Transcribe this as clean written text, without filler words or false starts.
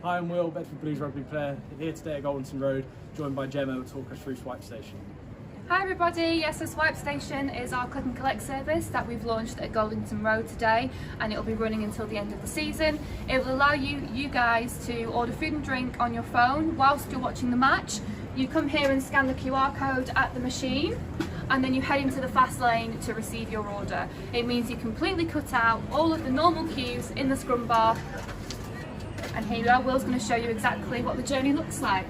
Hi, I'm Will, Bedford Blues rugby player, here today at Goldington Road, joined by Gemma to talk us through SwipeStation. Hi everybody, yes, so SwipeStation is our click and collect service that we've launched at Goldington Road today, and it'll be running until the end of the season. It will allow you guys to order food and drink on your phone whilst you're watching the match. You come here and scan the QR code at the machine, and then you head into the fast lane to receive your order. It means you completely cut out all of the normal queues in the scrum bar. And here you are, Will's going to show you exactly what the journey looks like.